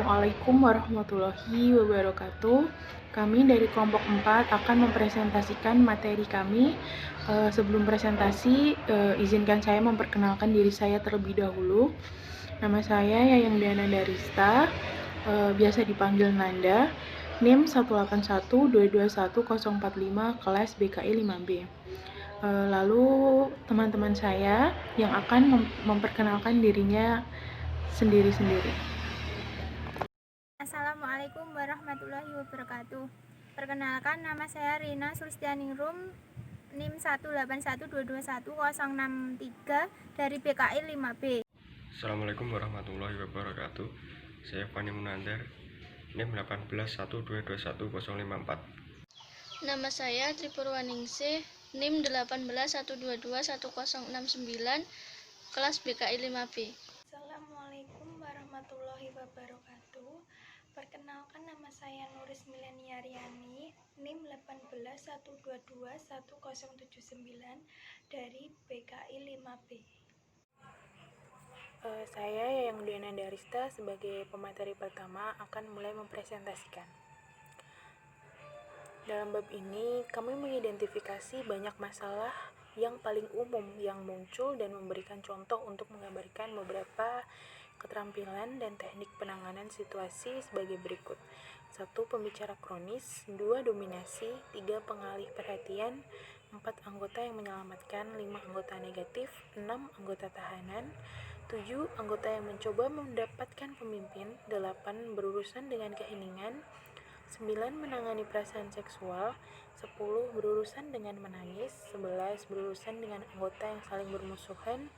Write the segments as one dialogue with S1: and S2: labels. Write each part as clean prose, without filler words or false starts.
S1: Assalamualaikum warahmatullahi wabarakatuh. Kami dari kelompok 4 akan mempresentasikan materi kami. Sebelum presentasi, izinkan saya memperkenalkan diri saya terlebih dahulu. Nama saya Yayang Diana Darista, biasa dipanggil Nanda, NIM 181221045 kelas BKI 5B. Lalu teman-teman saya yang akan memperkenalkan dirinya sendiri-sendiri.
S2: Assalamualaikum warahmatullahi wabarakatuh. Perkenalkan, nama saya Rina Surstianingrum, NIM 181221063 dari BKI 5B.
S3: Assalamualaikum warahmatullahi wabarakatuh. Saya Fani Munandar, NIM 181221054.
S4: Nama saya Tripurwaningsih, NIM 181221069, kelas BKI 5B.
S5: Assalamualaikum warahmatullahi wabarakatuh. Perkenalkan, nama saya Nuris Milenia Riani, NIM 181221079 dari BKI 5B.
S1: Saya Yayang Diana Darista sebagai pemateri pertama akan mulai mempresentasikan. Dalam bab ini, kami mengidentifikasi banyak masalah yang paling umum yang muncul dan memberikan contoh untuk menggambarkan beberapa keterampilan dan teknik penanganan situasi sebagai berikut. 1. Pembicara kronis, 2. Dominasi, 3. Pengalih perhatian, 4. Anggota yang menyelamatkan, 5. Anggota negatif, 6. Anggota tahanan, 7. Anggota yang mencoba mendapatkan pemimpin, 8. Berurusan dengan keheningan, 9. Menangani perasaan seksual, 10. Berurusan dengan menangis, 11. Berurusan dengan anggota yang saling bermusuhan,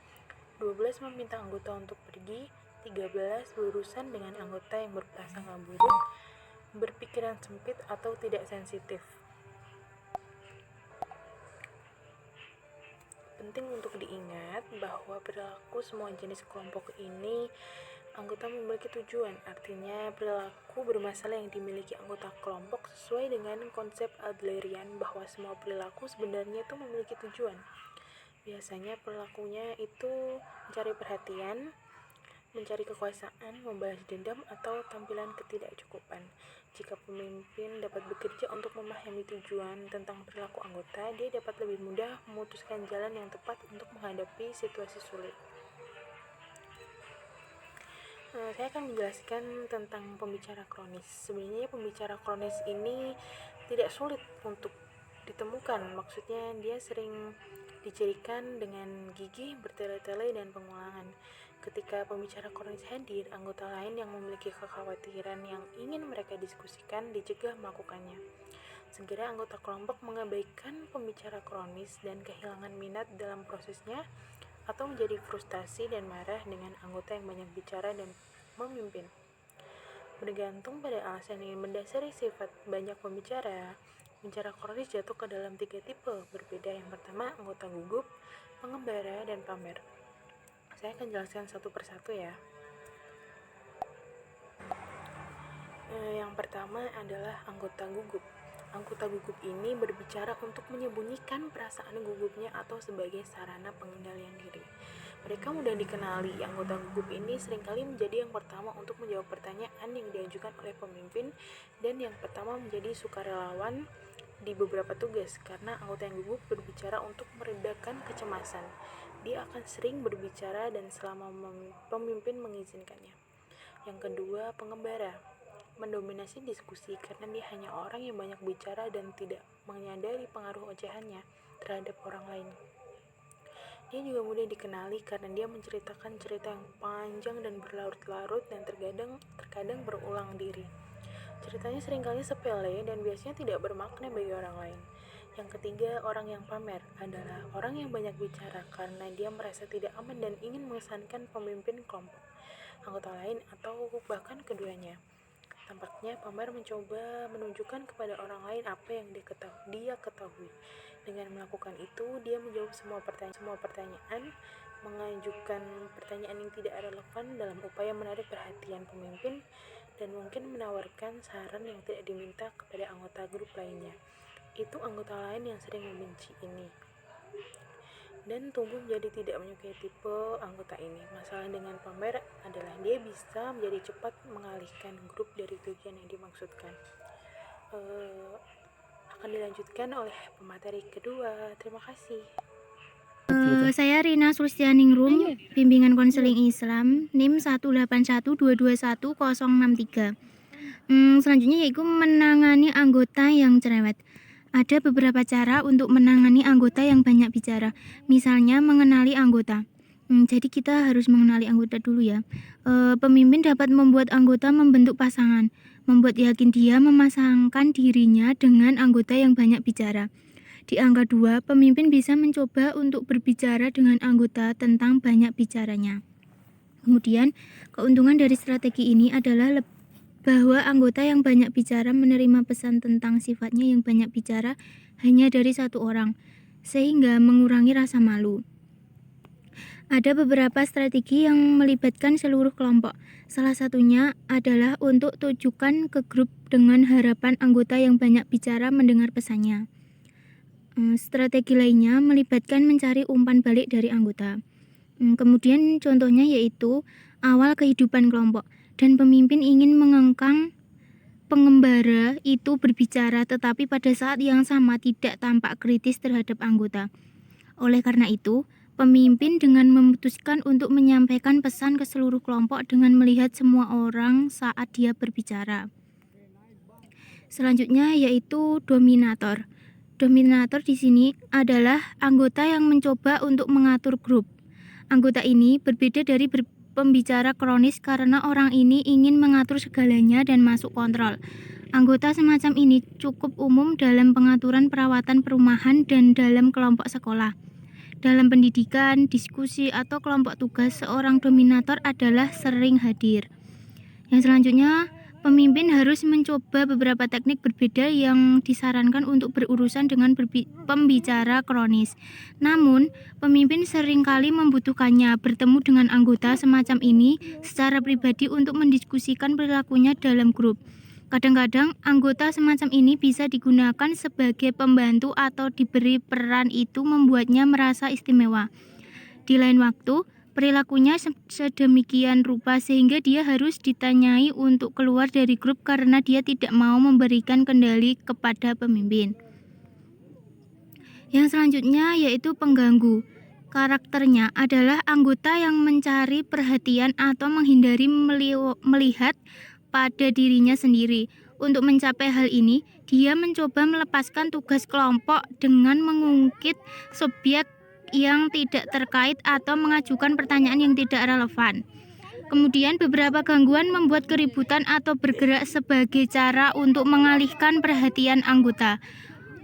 S1: 12. Meminta anggota untuk pergi, 13. Berurusan dengan anggota yang berprasangka buruk, berpikiran sempit atau tidak sensitif. Penting untuk diingat bahwa perilaku semua jenis kelompok ini anggota memiliki tujuan, artinya perilaku bermasalah yang dimiliki anggota kelompok sesuai dengan konsep Adlerian bahwa semua perilaku sebenarnya itu memiliki tujuan. Biasanya perilakunya itu mencari perhatian, mencari kekuasaan, membalas dendam, atau tampilan ketidakcukupan. Jika pemimpin dapat bekerja untuk memahami tujuan tentang perilaku anggota, dia dapat lebih mudah memutuskan jalan yang tepat untuk menghadapi situasi sulit. Saya akan menjelaskan tentang pembicara kronis. Sebenarnya pembicara kronis ini tidak sulit untuk ditemukan. Maksudnya dia sering dicirikan dengan gigih, bertele-tele, dan pengulangan. Ketika pembicara kronis hadir, anggota lain yang memiliki kekhawatiran yang ingin mereka diskusikan dicegah melakukannya. Segera anggota kelompok mengabaikan pembicara kronis dan kehilangan minat dalam prosesnya, atau menjadi frustasi dan marah dengan anggota yang banyak bicara dan memimpin. Bergantung pada alasan yang mendasari sifat banyak pembicara kronis jatuh ke dalam 3 tipe berbeda. Yang pertama, anggota gugup, pengembara, dan pamer. Saya akan jelaskan satu persatu ya. Yang pertama adalah anggota gugup. Anggota gugup ini berbicara untuk menyembunyikan perasaan gugupnya atau sebagai sarana pengendalian diri. Mereka mudah dikenali. Anggota gugup ini seringkali menjadi yang pertama untuk menjawab pertanyaan yang diajukan oleh pemimpin dan yang pertama menjadi sukarelawan di beberapa tugas, karena anggota yang gugup berbicara untuk meredakan kecemasan. Dia akan sering berbicara dan selama pemimpin mengizinkannya. Yang kedua, pengembara. Mendominasi diskusi karena dia hanya orang yang banyak bicara dan tidak menyadari pengaruh ocehannya terhadap orang lain. Dia juga mudah dikenali karena dia menceritakan cerita yang panjang dan berlarut-larut dan terkadang berulang diri. Ceritanya seringkali sepele dan biasanya tidak bermakna bagi orang lain. Yang ketiga, orang yang pamer adalah orang yang banyak bicara karena dia merasa tidak aman dan ingin mengesankan pemimpin kelompok, anggota lain, atau bahkan keduanya. Tampaknya pamer mencoba menunjukkan kepada orang lain apa yang dia ketahui. Dengan melakukan itu, dia menjawab semua pertanyaan, mengajukan pertanyaan yang tidak relevan dalam upaya menarik perhatian pemimpin, dan mungkin menawarkan saran yang tidak diminta kepada anggota grup lainnya. Itu anggota lain yang sering membenci ini. dan tumbuh menjadi tidak menyukai tipe anggota ini. Masalah dengan pamer adalah dia bisa menjadi cepat mengalihkan grup dari tujuan yang dimaksudkan. Akan dilanjutkan oleh pemateri kedua. Terima kasih.
S2: Saya Rina Sulistianingrum, bimbingan konseling Islam, NIM 181221063. Selanjutnya yaitu menangani anggota yang cerewet. Ada beberapa cara untuk menangani anggota yang banyak bicara. Misalnya mengenali anggota. Jadi kita harus mengenali anggota dulu ya. Pemimpin dapat membuat anggota membentuk pasangan, membuat yakin dia memasangkan dirinya dengan anggota yang banyak bicara. Di angka 2, pemimpin bisa mencoba untuk berbicara dengan anggota tentang banyak bicaranya. Kemudian, keuntungan dari strategi ini adalah bahwa anggota yang banyak bicara menerima pesan tentang sifatnya yang banyak bicara hanya dari satu orang, sehingga mengurangi rasa malu. Ada beberapa strategi yang melibatkan seluruh kelompok. Salah satunya adalah untuk tujukan ke grup dengan harapan anggota yang banyak bicara mendengar pesannya. Strategi lainnya melibatkan mencari umpan balik dari anggota. Kemudian contohnya yaitu awal kehidupan kelompok dan pemimpin ingin mengengkang pengembara itu berbicara tetapi pada saat yang sama tidak tampak kritis terhadap anggota. Oleh karena itu, pemimpin dengan memutuskan untuk menyampaikan pesan ke seluruh kelompok dengan melihat semua orang saat dia berbicara. Selanjutnya yaitu dominator. Dominator di sini adalah anggota yang mencoba untuk mengatur grup. Anggota ini berbeda dari pembicara kronis karena orang ini ingin mengatur segalanya dan masuk kontrol. Anggota semacam ini cukup umum dalam pengaturan perawatan perumahan dan dalam kelompok sekolah. Dalam pendidikan, diskusi, atau kelompok tugas, seorang dominator adalah sering hadir. Yang selanjutnya, pemimpin harus mencoba beberapa teknik berbeda yang disarankan untuk berurusan dengan pembicara kronis. Namun, pemimpin seringkali membutuhkannya bertemu dengan anggota semacam ini secara pribadi untuk mendiskusikan perilakunya dalam grup. Kadang-kadang, anggota semacam ini bisa digunakan sebagai pembantu atau diberi peran itu membuatnya merasa istimewa. Di lain waktu, perilakunya sedemikian rupa sehingga dia harus ditanyai untuk keluar dari grup karena dia tidak mau memberikan kendali kepada pemimpin. Yang selanjutnya yaitu pengganggu. Karakternya adalah anggota yang mencari perhatian atau menghindari melihat pada dirinya sendiri. Untuk mencapai hal ini, dia mencoba melepaskan tugas kelompok dengan mengungkit subjek yang tidak terkait atau mengajukan pertanyaan yang tidak relevan. Kemudian beberapa gangguan membuat keributan atau bergerak sebagai cara untuk mengalihkan perhatian anggota.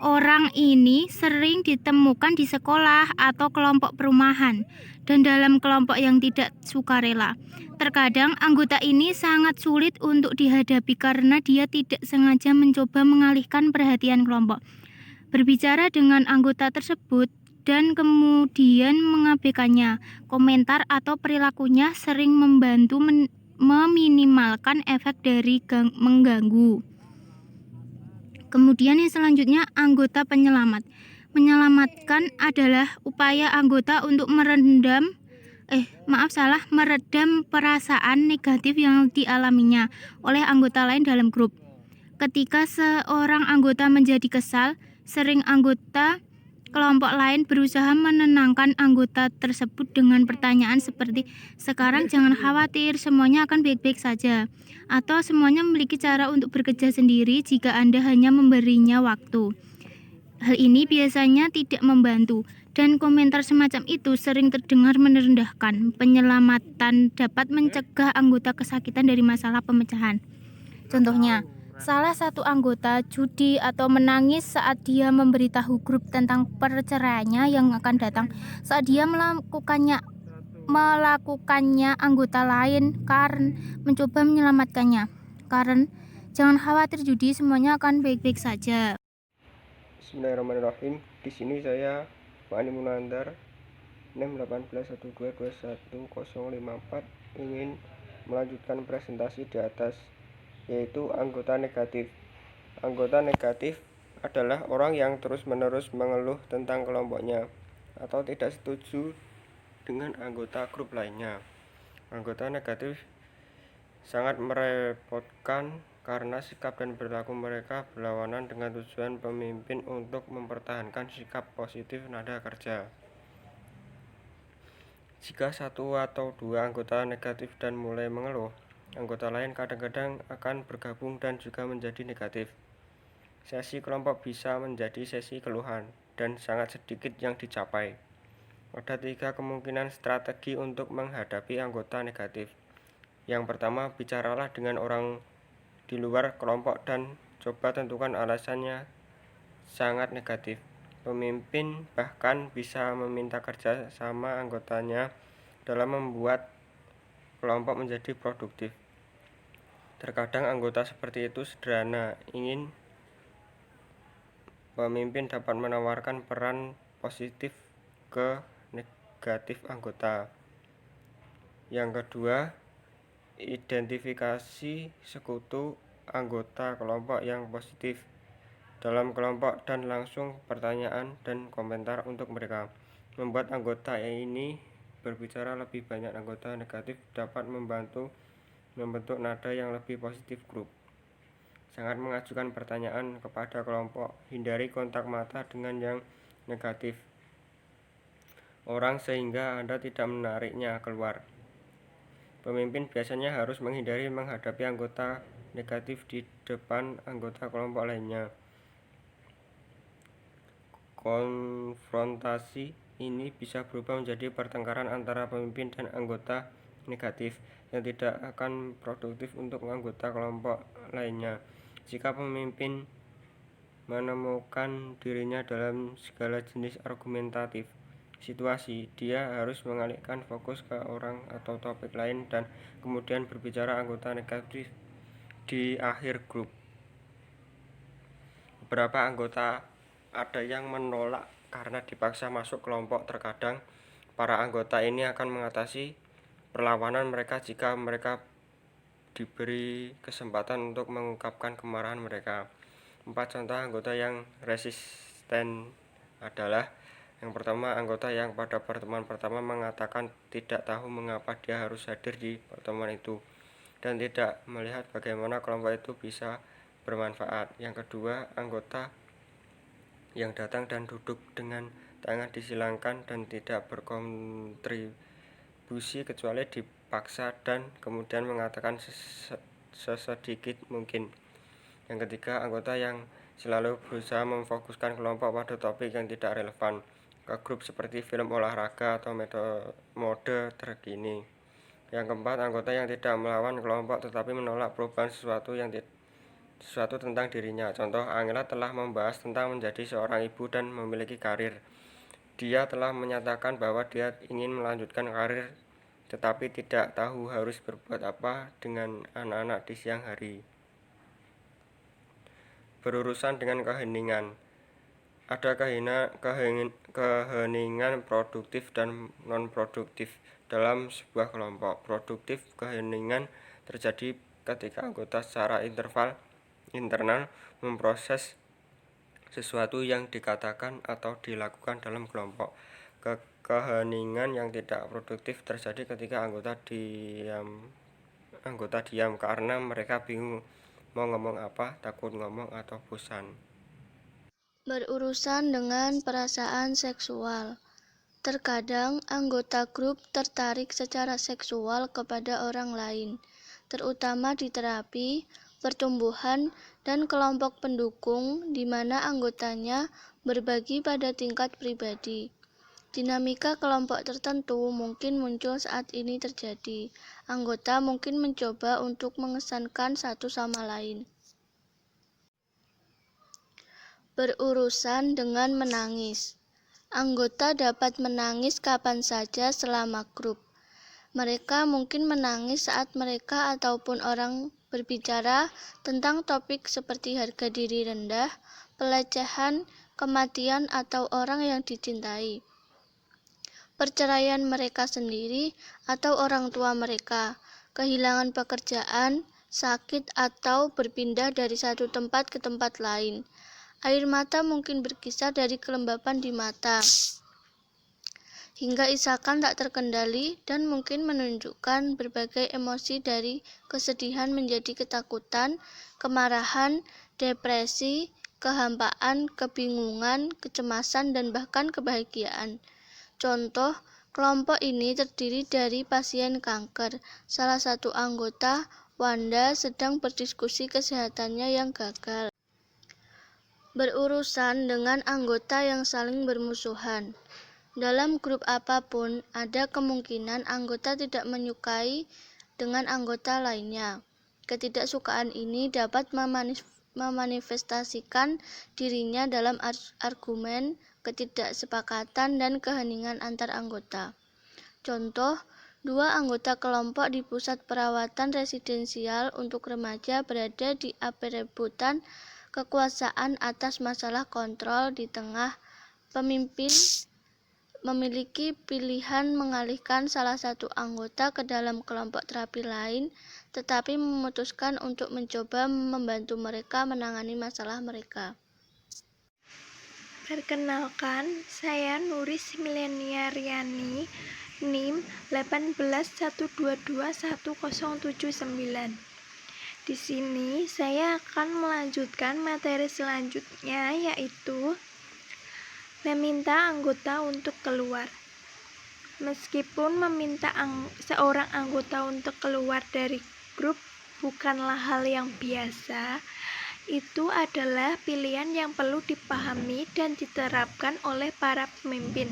S2: Orang ini sering ditemukan di sekolah atau kelompok perumahan dan dalam kelompok yang tidak sukarela. Terkadang anggota ini sangat sulit untuk dihadapi karena dia tidak sengaja mencoba mengalihkan perhatian kelompok. Berbicara dengan anggota tersebut dan kemudian mengabaikannya. Komentar atau perilakunya sering membantu meminimalkan efek dari mengganggu. Kemudian yang selanjutnya anggota penyelamat. Menyelamatkan adalah upaya anggota untuk meredam perasaan negatif yang dialaminya oleh anggota lain dalam grup. Ketika seorang anggota menjadi kesal, sering anggota kelompok lain berusaha menenangkan anggota tersebut dengan pertanyaan seperti, "Sekarang jangan khawatir, semuanya akan baik-baik saja." Atau semuanya memiliki cara untuk bekerja sendiri jika Anda hanya memberinya waktu. Hal ini biasanya tidak membantu, dan komentar semacam itu sering terdengar merendahkan. Penyelamatan dapat mencegah anggota kesakitan dari masalah pemecahan. Contohnya, salah satu anggota judi atau menangis saat dia memberitahu grup tentang perceraiannya yang akan datang. Saat dia melakukannya anggota lain Karen mencoba menyelamatkannya. Karen, jangan khawatir Judi, semuanya akan baik-baik saja.
S3: Bismillahirrahmanirrahim. Di sini saya Fani Munandar, NIM 181221054 ingin melanjutkan presentasi di atas, yaitu anggota negatif. Anggota negatif adalah orang yang terus-menerus mengeluh tentang kelompoknya. atau tidak setuju dengan anggota grup lainnya. Anggota negatif sangat merepotkan karena sikap dan perilaku mereka berlawanan dengan tujuan pemimpin untuk mempertahankan sikap positif nada kerja. Jika satu atau dua anggota negatif dan mulai mengeluh, anggota lain kadang-kadang akan bergabung dan juga menjadi negatif. Sesi kelompok bisa menjadi sesi keluhan dan sangat sedikit yang dicapai. Ada 3 kemungkinan strategi untuk menghadapi anggota negatif. Yang pertama, bicaralah dengan orang di luar kelompok dan coba tentukan alasannya sangat negatif. Pemimpin bahkan bisa meminta kerja sama anggotanya dalam membuat kelompok menjadi produktif. Terkadang anggota seperti itu sederhana, ingin pemimpin dapat menawarkan peran positif ke negatif anggota. Yang kedua, identifikasi sekutu anggota kelompok yang positif dalam kelompok dan langsung pertanyaan dan komentar untuk mereka. Membuat anggota ini berbicara lebih banyak anggota negatif dapat membantu membentuk nada yang lebih positif grup. Sangat mengajukan pertanyaan kepada kelompok, hindari kontak mata dengan yang negatif orang sehingga Anda tidak menariknya keluar. Pemimpin biasanya harus menghindari menghadapi anggota negatif di depan anggota kelompok lainnya. Konfrontasi ini bisa berubah menjadi pertengkaran antara pemimpin dan anggota negatif yang tidak akan produktif untuk anggota kelompok lainnya. Jika pemimpin menemukan dirinya dalam segala jenis argumentatif situasi, dia harus mengalihkan fokus ke orang atau topik lain dan kemudian berbicara anggota negatif di akhir grup. Beberapa anggota ada yang menolak karena dipaksa masuk kelompok. Terkadang para anggota ini akan mengatasi perlawanan mereka jika mereka diberi kesempatan untuk mengungkapkan kemarahan mereka. 4 contoh anggota yang resisten adalah: yang pertama, anggota yang pada pertemuan pertama mengatakan tidak tahu mengapa dia harus hadir di pertemuan itu dan tidak melihat bagaimana kelompok itu bisa bermanfaat. Yang kedua, anggota yang datang dan duduk dengan tangan disilangkan dan tidak berkontribusi kecuali dipaksa dan kemudian mengatakan sesedikit mungkin. Yang ketiga, anggota yang selalu berusaha memfokuskan kelompok pada topik yang tidak relevan ke grup seperti film olahraga atau mode terkini. Yang keempat, anggota yang tidak melawan kelompok tetapi menolak perubahan sesuatu tentang dirinya. Contoh, Angela telah membahas tentang menjadi seorang ibu dan memiliki karir. Dia telah menyatakan bahwa dia ingin melanjutkan karir tetapi tidak tahu harus berbuat apa dengan anak-anak di siang hari. Berurusan dengan keheningan. Ada keheningan produktif dan non-produktif dalam sebuah kelompok. Produktif keheningan terjadi ketika anggota secara internal memproses sesuatu yang dikatakan atau dilakukan dalam kelompok. Keheningan yang tidak produktif terjadi ketika anggota diam karena mereka bingung mau ngomong apa, takut ngomong, atau bosan.
S4: Berurusan dengan perasaan seksual. Terkadang anggota grup tertarik secara seksual kepada orang lain, terutama di terapi, pertumbuhan, dan kelompok pendukung di mana anggotanya berbagi pada tingkat pribadi. Dinamika kelompok tertentu mungkin muncul saat ini terjadi. Anggota mungkin mencoba untuk mengesankan satu sama lain. Berurusan dengan menangis. Anggota dapat menangis kapan saja selama grup. Mereka mungkin menangis saat mereka ataupun orang berbicara tentang topik seperti harga diri rendah, pelecehan, kematian, atau orang yang dicintai, perceraian mereka sendiri atau orang tua mereka, kehilangan pekerjaan, sakit, atau berpindah dari satu tempat ke tempat lain. Air mata mungkin berkisar dari kelembapan di mata. hingga isakan tak terkendali dan mungkin menunjukkan berbagai emosi dari kesedihan menjadi ketakutan, kemarahan, depresi, kehampaan, kebingungan, kecemasan, dan bahkan kebahagiaan. Contoh, kelompok ini terdiri dari pasien kanker. Salah satu anggota, Wanda, sedang berdiskusi kesehatannya yang gagal, berurusan dengan anggota yang saling bermusuhan. Dalam grup apapun, ada kemungkinan anggota tidak menyukai dengan anggota lainnya. Ketidaksukaan ini dapat memanifestasikan dirinya dalam argumen, ketidaksepakatan, dan keheningan antar anggota. Contoh, dua anggota kelompok di pusat perawatan residensial untuk remaja berada di perebutan kekuasaan atas masalah kontrol. Di tengah, pemimpin memiliki pilihan mengalihkan salah satu anggota ke dalam kelompok terapi lain, tetapi memutuskan untuk mencoba membantu mereka menangani masalah mereka.
S5: Perkenalkan, saya Nuris Milenia Riani, NIM 181221079. Di sini saya akan melanjutkan materi selanjutnya, yaitu meminta anggota untuk keluar. Meskipun meminta seorang anggota untuk keluar dari grup bukanlah hal yang biasa, itu adalah pilihan yang perlu dipahami dan diterapkan oleh para pemimpin.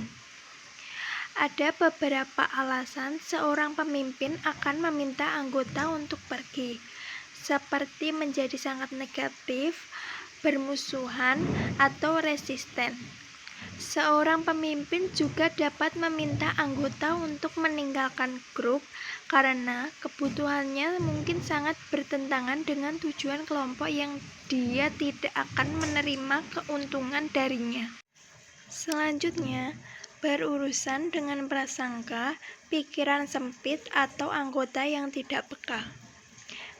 S5: Ada beberapa alasan seorang pemimpin akan meminta anggota untuk pergi, seperti menjadi sangat negatif, bermusuhan, atau resisten. Seorang pemimpin juga dapat meminta anggota untuk meninggalkan grup karena kebutuhannya mungkin sangat bertentangan dengan tujuan kelompok yang dia tidak akan menerima keuntungan darinya. Selanjutnya, berurusan dengan prasangka, pikiran sempit, atau anggota yang tidak peka.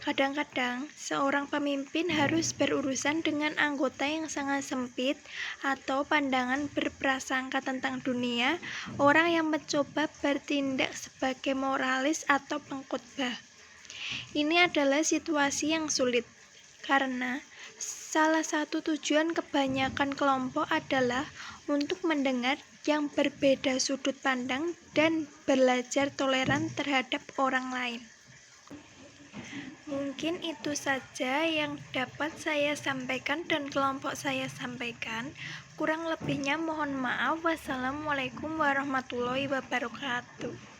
S5: Kadang-kadang, seorang pemimpin harus berurusan dengan anggota yang sangat sempit atau pandangan berprasangka tentang dunia, orang yang mencoba bertindak sebagai moralis atau pengkhotbah. Ini adalah situasi yang sulit, karena salah satu tujuan kebanyakan kelompok adalah untuk mendengar yang berbeda sudut pandang dan belajar toleran terhadap orang lain. Mungkin itu saja yang dapat saya sampaikan dan kelompok saya sampaikan. Kurang lebihnya mohon maaf. Wassalamualaikum warahmatullahi wabarakatuh.